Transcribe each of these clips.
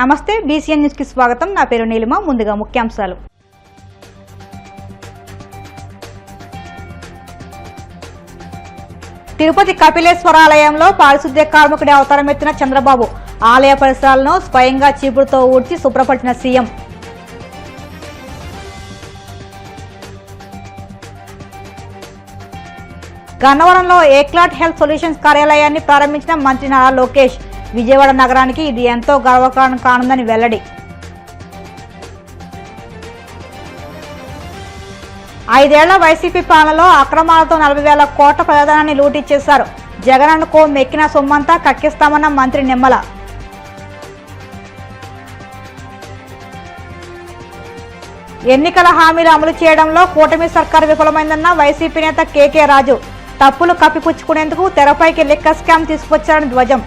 నమస్తే BCN news కి స్వాగతం. నా పేరు నీలిమ. ముందుగా ముఖ్యాంశాలు. తిరుపతి కపిలేశ్వర ఆలయంలో పారిశుద్ధ్య కార్మికుడి అవతారం ఎత్తిన చంద్రబాబు. ఆలయ పరిసరాలను స్వయంగా చీపురుతో ఊడ్చి శుభ్రపరిచిన సీఎం. గన్నవరంలో ఏక్లాట్ హెల్త్ సొల్యూషన్స్ కార్యాలయాన్ని ప్రారంభించిన మంత్రి నారా లోకేష్. విజయవాడ నగరానికి ఇది ఎంతో గర్వకారణం కానుందని వెల్లడి. 5 ఏళ్ల వైసీపీ పాలనలో అక్రమాలతో 40,000 కోట్ల ప్రజాధనాన్ని లూటీ చేశారు. జగన్ కో మెక్కిన సొమ్మంతా కక్కిస్తామన్న మంత్రి నిమ్మల. ఎన్నికల హామీలు అమలు చేయడంలో కూటమి సర్కారు విఫలమైందన్న వైసీపీ నేత కేకే రాజు. తప్పులు కప్పిపుచ్చుకునేందుకు తెరపైకి లెక్క స్కామ్ తీసుకొచ్చారని ధ్వజం.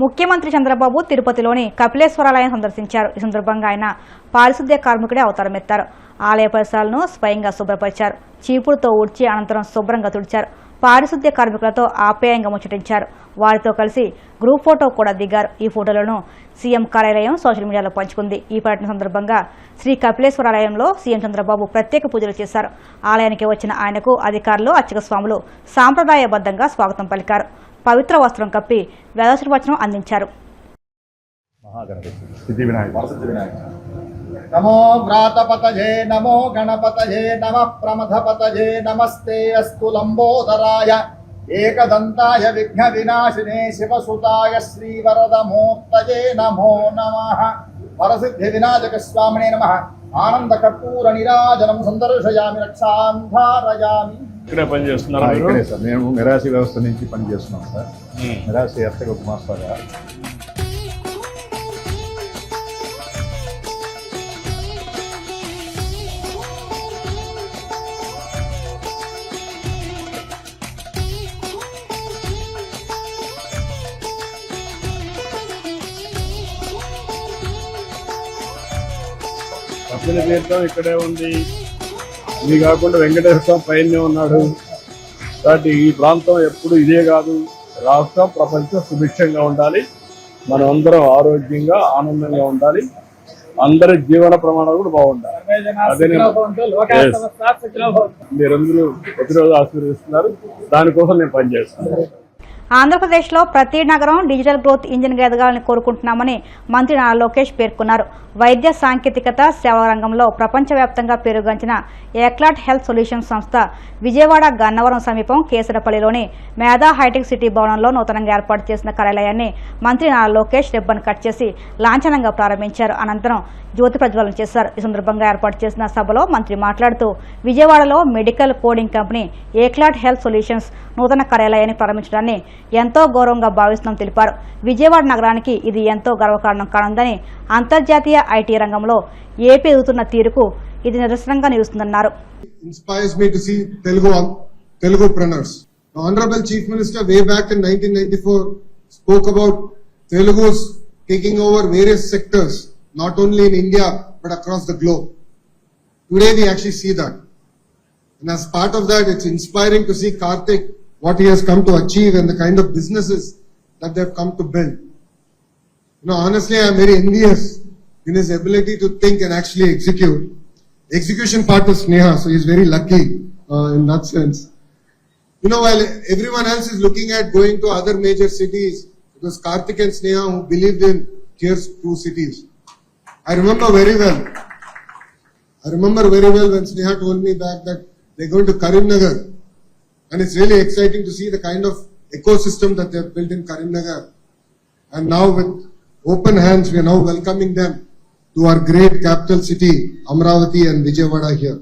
ముఖ్యమంత్రి చంద్రబాబు తిరుపతిలోని కపిలేశ్వరాలయం సందర్శించారు. ఈ సందర్భంగా ఆయన పారిశుద్ధ్య కార్మికుడే అవతారం ఎత్తారు. ఆలయ పరిసరాలను స్వయంగా శుభ్రపరిచారు. చీపురుతో ఊడ్చి అనంతరం శుభ్రంగా తుడిచారు. పారిశుద్ధ్య కార్మికులతో ఆప్యాయంగా ముచ్చటించారు. వారితో కలిసి గ్రూప్ ఫోటో కూడా దిగారు. ఈ ఫోటోలను సీఎం కార్యాలయం సోషల్ మీడియాలో పంచుకుంది. ఈ పర్యటన సందర్భంగా శ్రీ కపిలేశ్వరాలయంలో సీఎం చంద్రబాబు ప్రత్యేక పూజలు చేశారు. ఆలయానికి వచ్చిన ఆయనకు అధికారులు, అర్చక స్వాములు సాంప్రదాయబద్ధంగా స్వాగతం పలికారు. పవిత్ర వస్త్రం కప్పి వేదాశీర్వచనం అందించారు. నమో వ్రాతపతయే నమో గణపతయే నమ ప్రమథపతయే నమస్తే అస్తు లంబోదరాయ ఏకదంతాయ విఘ్న వినాశినే శివసుతాయ శ్రీవరదమూర్తయే నమో నమః. వరసిద్ధి వినాయక స్వామినే నమః. ఆనంద కర్పూర నిరాజనం సందర్శయామి రక్షాంధారయామి. ఇక్కడే పనిచేస్తున్నారు? ఇక్కడే సార్, మేము మిరాసి వ్యవస్థ నుంచి పనిచేస్తున్నాం సార్. మిరాసి ఎత్తగా మాస్టర్గా. కపిల తీర్థం ఇక్కడే ఉంది. ఇది కాకుండా వెంకటేశ్వర స్వామి పైనే ఉన్నాడు. కాబట్టి ఈ ప్రాంతం ఎప్పుడు ఇదే కాదు, రాష్ట్రం ప్రపంచం సుభిక్షంగా ఉండాలి. మనం అందరం ఆరోగ్యంగా ఆనందంగా ఉండాలి. అందరి జీవన ప్రమాణాలు కూడా బాగుండాలి. అదే మీరందరూ ప్రతిరోజు ఆశీర్వదిస్తున్నారు. దానికోసం నేను పనిచేస్తున్నాను. ఆంధ్రప్రదేశ్లో ప్రతి నగరం డిజిటల్ గ్రోత్ ఇంజిన్గా ఎదగాలని కోరుకుంటున్నామని మంత్రి నారా లోకేష్ పేర్కొన్నారు. వైద్య సాంకేతికత సేవల రంగంలో ప్రపంచవ్యాప్తంగా పేరుగాంచిన ఏక్లాట్ హెల్త్ సొల్యూషన్స్ సంస్థ విజయవాడ గన్నవరం సమీపం కేసరపల్లిలోని మేధా హైటెక్ సిటీ భవనంలో నూతనంగా ఏర్పాటు చేసిన కార్యాలయాన్ని మంత్రి నారా లోకేష్ రిబ్బన్ కట్ చేసి లాంఛనంగా ప్రారంభించారు. అనంతరం జ్యోతి ప్రజ్వలన చేశారు. ఈ సందర్భంగా ఏర్పాటు చేసిన సభలో మంత్రి మాట్లాడుతూ విజయవాడలో మెడికల్ కోడింగ్ కంపెనీ ఏక్లాట్ హెల్త్ సొల్యూషన్స్ నూతన కార్యాలయాన్ని ప్రారంభించడాన్ని ఎంతో గౌరవంగా భావిస్తున్నాం తెలిపారు. విజయవాడ నగరానికి ఇది ఎంతో గర్వకారణం కానుందని, అంతర్జాతీయ ఐటీ రంగంలో ఏపీ ఎదుగుతున్న తీరుకు ఇది నిదర్శనంగా నిలుస్తుందన్నారు. Inspires me to see Telugupreneurs. The Honorable Chief Minister way back in 1994 spoke about Telugus taking over various sectors, not only in India but across the globe. Today we actually see that. And as part of that, it's inspiring to see Karthik, what he has come to achieve and the kind of businesses that they've come to build. Honestly, I'm very envious in his ability to think and actually execute. Execution part is Sneha, so he's very lucky in that sense. While everyone else is looking at going to other major cities, it was Karthik and Sneha who believed in here's 2 cities. I remember very well when Sneha told me back that they're going to Karimnagar. And it's really exciting to see the kind of ecosystem that they've built in Karimnagar. And now with open hands, we are now welcoming them to our great capital city, Amravati and Vijayawada here.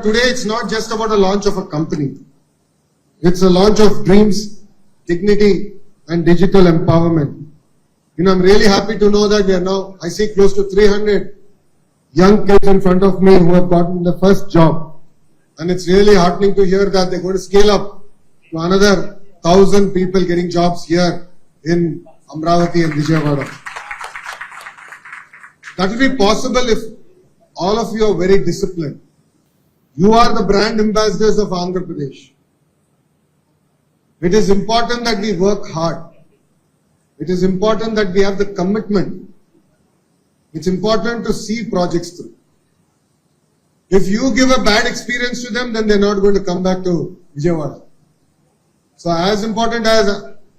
Today it's not just about a launch of a company. It's a launch of dreams, dignity and digital empowerment. I'm really happy to know that we are now, I see close to 300 young kids in front of me who have gotten the first job. And it's really heartening to hear that they're going to scale up to another 1,000 people getting jobs here in Amravati and Vijayawada. That will be possible if all of you are very disciplined. You are the brand ambassadors of Andhra Pradesh. It is important that we work hard. It is important that we have the commitment. It's important to see projects through. If you give a bad experience to them, then they're not going to come back to Vijayawada. So as important as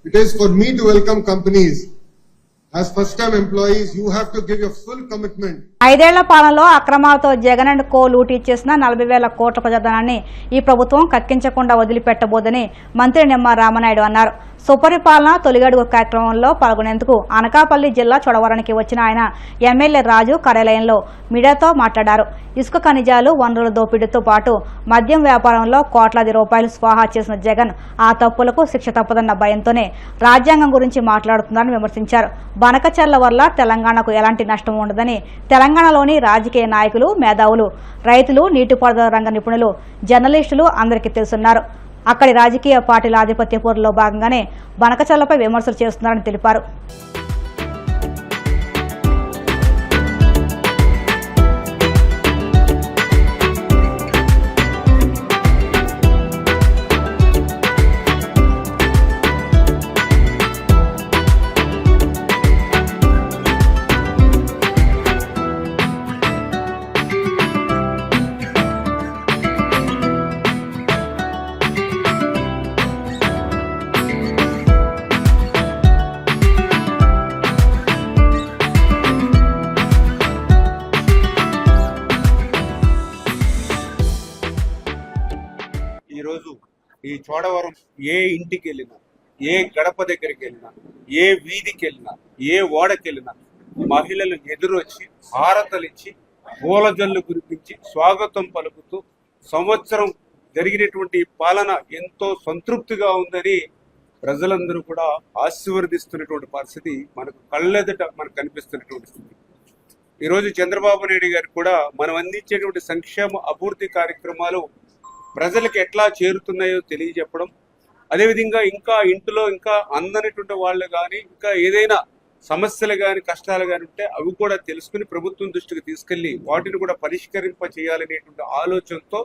it is for me to welcome companies, as first-time employees, you have to give your full commitment. 5 ఏళ్ల పాలనలో అక్రమాలతో Jagan and co లూటీ చేసిన 40,000 కోట్ల ప్రజాధనాన్ని ఈ ప్రభుత్వం కక్కించకుండా వదిలిపెట్టబోదని మంత్రి నిమ్మల రామనాయుడు అన్నారు. సుపరిపాలన తొలిగడుగు కార్యక్రమంలో పాల్గొనేందుకు అనకాపల్లి జిల్లా చోడవరానికి వచ్చిన ఆయన ఎమ్మెల్యే రాజు కార్యాలయంలో మీడియాతో మాట్లాడారు. ఇసుక ఖనిజాలు వనరుల దోపిడీతో పాటు మద్యం వ్యాపారంలో కోట్లాది రూపాయలు స్వాహా చేసిన జగన్ ఆ తప్పులకు శిక్ష తప్పదన్న భయంతోనే రాజ్యాంగం గురించి మాట్లాడుతున్నారని విమర్శించారు. బనకచర్ల వల్ల తెలంగాణకు ఎలాంటి నష్టం ఉండదని తెలంగాణలోని రాజకీయ నాయకులు, మేధావులు, రైతులు, నీటిపారుదల రంగ నిపుణులు, జర్నలిస్టులు అందరికీ తెలుసున్నారు. అక్కడి రాజకీయ పార్టీల ఆధిపత్య పోరులో భాగంగానే బనకచర్లపై విమర్శలు చేస్తున్నారని తెలిపారు. ఈరోజు ఈ చోడవరం ఏ ఇంటికి వెళ్ళినా, ఏ గడప దగ్గరికి వెళ్ళినా, ఏ వీధికి వెళ్ళినా, ఏ ఓడకి వెళ్ళినా మహిళలు ఎదురొచ్చి హారతలిచ్చి పూలజల్లు కురిపించి స్వాగతం పలుకుతూ సంవత్సరం జరిగినటువంటి పాలన ఎంతో సంతృప్తిగా ఉందని ప్రజలందరూ కూడా ఆశీర్వదిస్తున్నటువంటి పరిస్థితి మనకు కళ్ళెదుట మనకు కనిపిస్తున్నటువంటి స్థితి. ఈరోజు చంద్రబాబు నాయుడు గారు కూడా మనం అందించేటువంటి సంక్షేమ అభివృద్ధి కార్యక్రమాలు ప్రజలకు ఎట్లా చేరుతున్నాయో తెలియజెప్పడం, అదేవిధంగా ఇంకా ఇంటిలో ఇంకా అందనటువంటి వాళ్ళు కానీ, ఇంకా ఏదైనా సమస్యలు కానీ, కష్టాలు కానీ ఉంటే అవి కూడా తెలుసుకుని ప్రభుత్వం దృష్టికి తీసుకెళ్లి వాటిని కూడా పరిష్కరింప చేయాలనేటువంటి ఆలోచనతో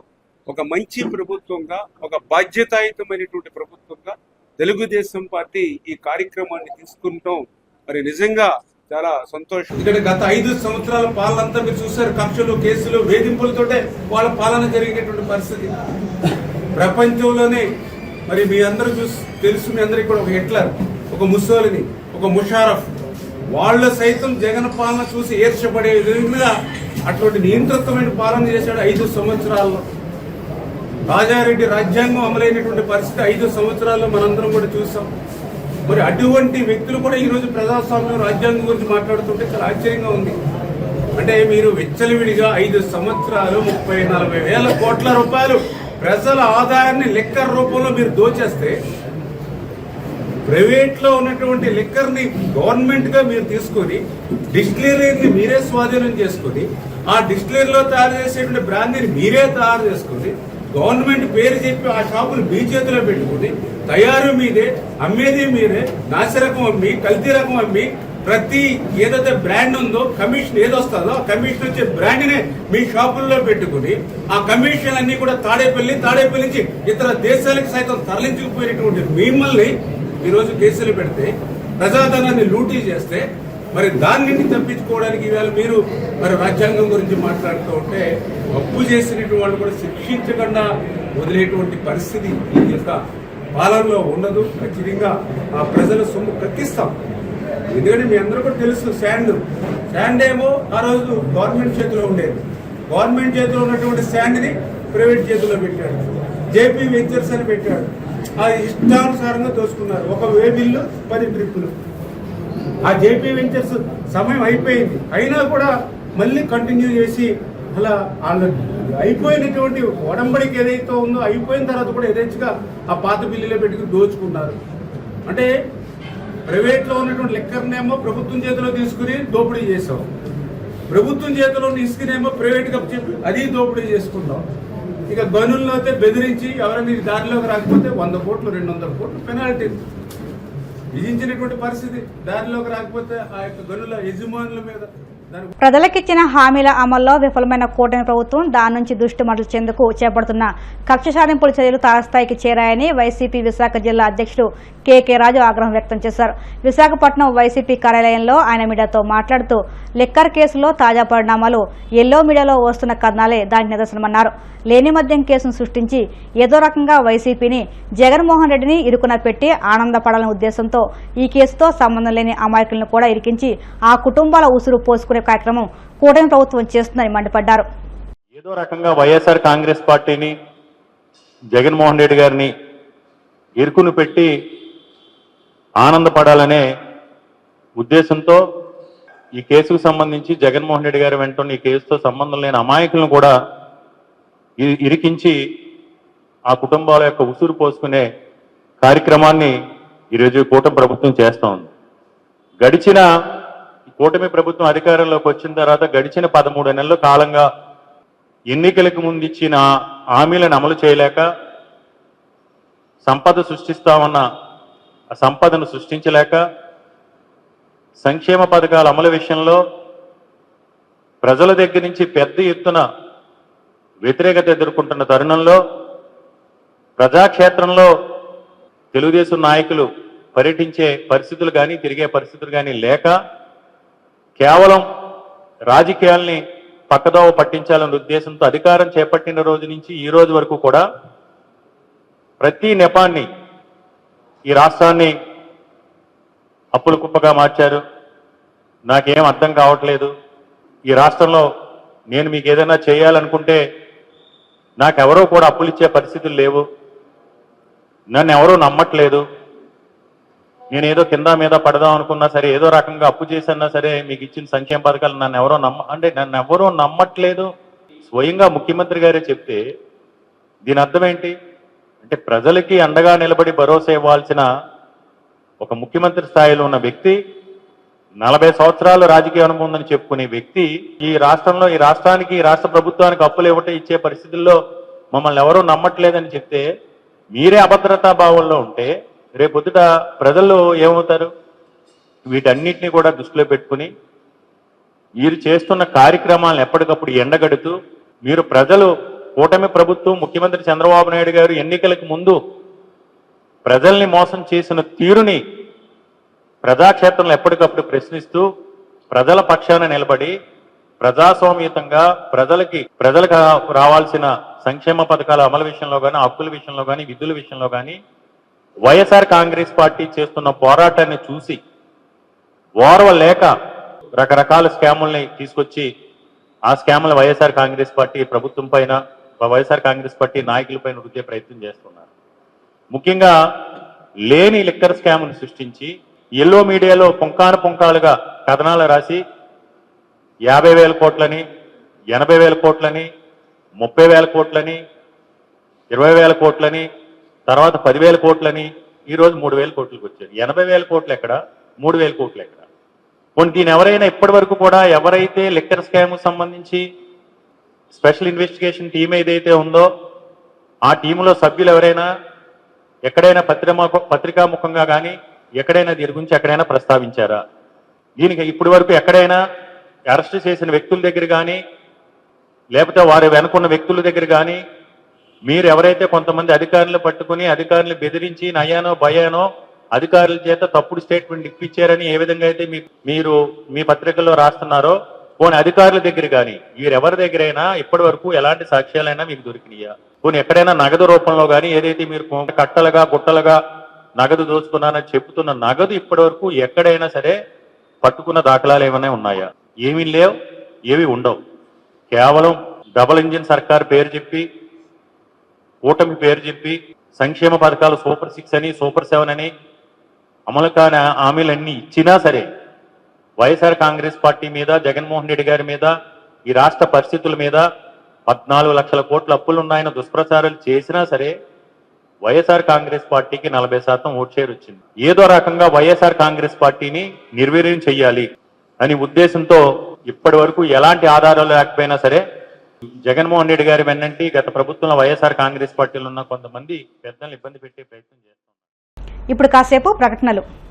ఒక మంచి ప్రభుత్వంగా, ఒక బాధ్యతాయుతమైనటువంటి ప్రభుత్వంగా తెలుగుదేశం పార్టీ ఈ కార్యక్రమాన్ని తీసుకుంటాం. మరి నిజంగా చాలా సంతోషం. ఎందుకంటే గత 5 సంవత్సరాల పాలన అంతా మీరు చూసారు. కక్షలు, కేసులు, వేధింపులతోటే వాళ్ళ పాలన జరిగినటువంటి పరిస్థితి ప్రపంచంలోనే. మరి మీ అందరూ తెలుసు, మీ అందరికీ కూడా ఒక హిట్లర్, ఒక ముస్సోలిని, ఒక ముషారఫ్, వాళ్ళు సైతం జగన్ పాలన చూసి ఈర్ష్యపడే విధంగా అటువంటి నియంత్రితమైన పాలన చేశాడు 5 సంవత్సరాల్లో. రాజారెడ్డి రాజ్యాంగం అమలైనటువంటి పరిస్థితి 5 సంవత్సరాల్లో మనందరం కూడా చూసాం. మరి అటువంటి వ్యక్తులు కూడా ఈరోజు ప్రజాస్వామ్యం, రాజ్యాంగం గురించి మాట్లాడుతుంటే చాలా ఆశ్చర్యంగా ఉంది. అంటే మీరు విచ్చలవిడిగా 5 సంవత్సరాలు 30-40 వేల కోట్ల రూపాయలు ప్రజల ఆదాయాన్ని లిక్కర్ రూపంలో మీరు దోచేస్తే, ప్రైవేట్ లో ఉన్నటువంటి లిక్కర్ ని గవర్నమెంట్ గా మీరు తీసుకొని డిస్టిలరీని మీరే స్వాధీనం చేసుకుని, ఆ డిస్టిలరీలో తయారు చేసేటువంటి బ్రాందీని మీరే తయారు చేసుకుని, గవర్నమెంట్ పేరు చెప్పి ఆ షాపులు మీ చేతిలో పెట్టుకుని, తయారు మీదే, అమ్మేది మీరే, నాసిరకం అమ్మి, కల్తీ రకం అమ్మి, ప్రతి ఏదైతే బ్రాండ్ ఉందో కమిషన్ ఏదొస్తుందో ఆ కమిషన్ వచ్చే బ్రాండ్ నే మీ షాపుల్లో పెట్టుకుని, ఆ కమిషన్ అన్ని కూడా తాడేపల్లి నుంచి ఇతర దేశాలకు సైతం తరలించుకుపోయినటువంటి మిమ్మల్ని ఈరోజు కేసులు పెడితే, ప్రజాధనాన్ని లూటీ చేస్తే, మరి దాన్ని తప్పించుకోవడానికి ఇవాళ మీరు మరి రాజ్యాంగం గురించి మాట్లాడుతూ ఉంటే, తప్పు చేసినటువంటి వాళ్ళు కూడా శిక్షించకుండా వదిలేటువంటి పరిస్థితి ఈ యొక్క పాలనలో ఉండదు. ఖచ్చితంగా ఆ ప్రజల సొమ్ము కక్కిస్తాం. ఎందుకంటే మీ అందరూ కూడా తెలుసు, శాండ్ ఏమో ఆ రోజు గవర్నమెంట్ చేతిలో ఉండేది. గవర్నమెంట్ చేతిలో ఉన్నటువంటి శాండ్ని ప్రైవేట్ చేతిలో పెట్టాడు. జేపీ వెంచర్స్ అని పెట్టాడు. ఆ ఇష్టానుసారంగా దోసుకున్నారు. ఒక వే బిల్లు 10 ట్రిప్పులు. ఆ జేపీ వెంచర్స్ సమయం అయిపోయింది, అయినా కూడా మళ్ళీ కంటిన్యూ చేసి అలా వాళ్ళ అయిపోయినటువంటి ఒడంబడికి ఏదైతే ఉందో అయిపోయిన తర్వాత కూడా యథేచ్ఛగా ఆ పాత బిల్లులో పెట్టుకుని దోచుకున్నారు. అంటే ప్రైవేట్లో ఉన్నటువంటి లిక్కర్నేమో ప్రభుత్వం చేతిలో తీసుకుని దోపిడీ చేసాం, ప్రభుత్వం చేతిలో ఉన్న ఇసుకనేమో ప్రైవేట్గా చెప్పి అది దోపిడీ చేసుకున్నాం. ఇక గనుల్లో అయితే బెదిరించి ఎవరైనా దారిలోకి రాకపోతే 100 కోట్లు 200 కోట్లు పెనాల్టీ విధించినటువంటి పరిస్థితి. దారిలోకి రాకపోతే ఆ యొక్క గనుల యజమానుల మీద ప్రజలకిచ్చిన హామీల అమల్లో విఫలమైన కూటమి ప్రభుత్వం దాని నుంచి దృష్టి మరల్చేందుకు చేపడుతున్న కక్ష సాధింపుల చర్యలు తారస్థాయికి చేరాయని వైసీపీ విశాఖ జిల్లా అధ్యక్షుడు కేకే రాజు ఆగ్రహం వ్యక్తం చేశారు. విశాఖపట్నం వైసీపీ కార్యాలయంలో ఆయన మీడియాతో మాట్లాడుతూ లిక్కర్ కేసులో తాజా పరిణామాలు ఎల్లో మీడియాలో వస్తున్న కథనాలే దానికి నిదర్శనమన్నారు. లేని మద్యం కేసును సృష్టించి ఏదో రకంగా వైసీపీని జగన్మోహన్ రెడ్డిని ఇరుకున పెట్టి ఆనందపడాలనే ఉద్దేశంతో ఈ కేసుతో సంబంధం లేని అమాయకులను కూడా ఇరికించి ఆ కుటుంబాల ఉసురు పోసుకునే కార్యక్రమం కూటమి ప్రభుత్వం చేస్తుందని మండిపడ్డారు. ఏదో రకంగా వైఎస్ఆర్ కాంగ్రెస్ పార్టీని జగన్మోహన్ రెడ్డి గారిని ఇరుకును పెట్టి ఆనందపడాలనే ఉద్దేశంతో ఈ కేసుకు సంబంధించి జగన్మోహన్ రెడ్డి గారి వెంట ఈ కేసుతో సంబంధం లేని అమాయకులను కూడా ఇరికించి ఆ కుటుంబాల యొక్క ఉసురు పోసుకునే కార్యక్రమాన్ని ఈరోజు కూటమి ప్రభుత్వం చేస్తూ ఉంది. గడిచిన కూటమి ప్రభుత్వం అధికారంలోకి వచ్చిన తర్వాత గడిచిన 13 నెలల కాలంగా ఎన్నికలకు ముందు ఇచ్చిన హామీలను అమలు చేయలేక సంపద సృష్టిస్తామన్న ఆ సంపదను సృష్టించలేక సంక్షేమ పథకాల అమలు విషయంలో ప్రజల దగ్గర నుంచి పెద్ద ఎత్తున వ్యతిరేకత ఎదుర్కొంటున్న తరుణంలో ప్రజాక్షేత్రంలో తెలుగుదేశం నాయకులు పర్యటించే పరిస్థితులు కానీ తిరిగే పరిస్థితులు కానీ లేక కేవలం రాజకీయాల్ని పక్కదోవ పట్టించాలన్న ఉద్దేశంతో అధికారం చేపట్టిన రోజు నుంచి ఈ రోజు వరకు కూడా ప్రతి నెపాన్ని ఈ రాష్ట్రాన్ని అప్పుల కుప్పగా మార్చారు. నాకేం అర్థం కావట్లేదు. ఈ రాష్ట్రంలో నేను మీకు ఏదైనా చేయాలనుకుంటే నాకెవరో కూడా అప్పులు ఇచ్చే పరిస్థితులు లేవు, నన్ను ఎవరూ నమ్మట్లేదు, నేనేదో కింద మీద పడదాం అనుకున్నా సరే ఏదో రకంగా అప్పు చేసన్నా సరే మీకు ఇచ్చిన సంక్షేమ పథకాలు నన్ను ఎవరో నమ్మట్లేదు. స్వయంగా ముఖ్యమంత్రి గారే చెప్తే దీని అర్థం ఏంటి అంటే ప్రజలకి అండగా నిలబడి భరోసా ఇవ్వాల్సిన ఒక ముఖ్యమంత్రి స్థాయిలో ఉన్న వ్యక్తి 40 సంవత్సరాలు రాజకీయ అనుభవం ఉందని చెప్పుకునే వ్యక్తి ఈ రాష్ట్రంలో ఈ రాష్ట్రానికి ఈ రాష్ట్ర ప్రభుత్వానికి అప్పులు ఇచ్చే పరిస్థితుల్లో మమ్మల్ని ఎవరూ నమ్మట్లేదని చెప్తే మీరే అభద్రతా భావంలో ఉంటే రేపొద్దుట ప్రజలు ఏమవుతారు? వీటన్నిటిని కూడా దృష్టిలో పెట్టుకుని మీరు చేస్తున్న కార్యక్రమాలను ఎప్పటికప్పుడు ఎండగడుతూ మీరు ప్రజలు కూటమి ప్రభుత్వం ముఖ్యమంత్రి చంద్రబాబు నాయుడు గారు ఎన్నికలకు ముందు ప్రజల్ని మోసం చేసిన తీరుని ప్రజాక్షేత్రంలో ఎప్పటికప్పుడు ప్రశ్నిస్తూ ప్రజల పక్షాన నిలబడి ప్రజాస్వామ్యతంగా ప్రజలకు రావాల్సిన సంక్షేమ పథకాల అమలు విషయంలో కానీ హక్కుల విషయంలో కానీ విధుల విషయంలో కానీ వైఎస్ఆర్ కాంగ్రెస్ పార్టీ చేస్తున్న పోరాటాన్ని చూసి ఓర్వలేక రకరకాల స్కాముల్ని తీసుకొచ్చి ఆ స్కాములు వైఎస్ఆర్ కాంగ్రెస్ పార్టీ ప్రభుత్వం పైన వైఎస్ఆర్ కాంగ్రెస్ పార్టీ నాయకుల పైన రుద్దే ప్రయత్నం చేస్తున్నారు. ముఖ్యంగా లేని లిక్కర్ స్కామ్ను సృష్టించి ఎల్లో మీడియాలో పుంకాలుగా కథనాలు రాసి 50,000 కోట్లని 80,000 కోట్లని 30,000 కోట్లని 20,000 కోట్లని తర్వాత 10,000 కోట్లని ఈరోజు 3,000 కోట్లకు వచ్చారు. 80,000 కోట్లు ఎక్కడ, 3,000 కోట్లు ఎక్కడ? కొన్ని దీని ఎవరైనా ఇప్పటి వరకు కూడా ఎవరైతే లిక్కర్ స్కామ్ సంబంధించి స్పెషల్ ఇన్వెస్టిగేషన్ టీం ఏదైతే ఉందో ఆ టీంలో సభ్యులు ఎవరైనా ఎక్కడైనా పత్రికాముఖంగా కానీ ఎక్కడైనా దీని గురించి ఎక్కడైనా ప్రస్తావించారా? దీనికి ఇప్పటి వరకు ఎక్కడైనా అరెస్ట్ చేసిన వ్యక్తుల దగ్గర కానీ లేకపోతే వారి వెనుకున్న వ్యక్తుల దగ్గర కానీ మీరు ఎవరైతే కొంతమంది అధికారులు పట్టుకుని అధికారులు బెదిరించి నయానో భయానో అధికారుల చేత తప్పుడు స్టేట్మెంట్ ఇప్పించారని ఏ విధంగా అయితే మీరు మీ పత్రికల్లో రాస్తున్నారో పోనీ అధికారుల దగ్గర కానీ వీరెవరి దగ్గరైనా ఇప్పటి వరకు ఎలాంటి సాక్ష్యాలైనా మీకు దొరికినాయా? పోనీ ఎక్కడైనా నగదు రూపంలో కానీ ఏదైతే మీరు కట్టలుగా గుట్టలుగా నగదు దోచుకున్నానని చెప్తున్న నగదు ఇప్పటి వరకు ఎక్కడైనా సరే పట్టుకున్న దాఖలాలు ఏమైనా ఉన్నాయా? ఏమీ లేవు, ఏవి ఉండవు. కేవలం డబుల్ ఇంజిన్ సర్కార్ పేరు చెప్పి కూటమి పేరు చెప్పి సంక్షేమ పథకాలు సూపర్ 6 అని సూపర్ 7 అని అమలు కాని హామీలన్నీ ఇచ్చినా సరే వైఎస్ఆర్ కాంగ్రెస్ పార్టీ మీద జగన్మోహన్ రెడ్డి గారి మీద ఈ రాష్ట్ర పరిస్థితుల మీద 14 లక్షల కోట్ల అప్పులు ఉన్నాయని దుష్ప్రచారాలు చేసినా సరే వైఎస్ఆర్ కాంగ్రెస్ పార్టీకి 40% ఓట్ షేర్ వచ్చింది. ఏదో రకంగా వైఎస్ఆర్ కాంగ్రెస్ పార్టీని నిర్వీర్యం చెయ్యాలి అని ఉద్దేశంతో ఇప్పటి వరకు ఎలాంటి ఆధారాలు లేకపోయినా సరే జగన్మోహన్ రెడ్డి గారి వెన్నంటి గత ప్రభుత్వంలో వైఎస్ఆర్ కాంగ్రెస్ పార్టీలో ఉన్న కొంతమంది పెద్దలను ఇబ్బంది పెట్టే ప్రయత్నం చేస్తున్నారు. ఇప్పుడు కాసేపు ప్రకటనలు.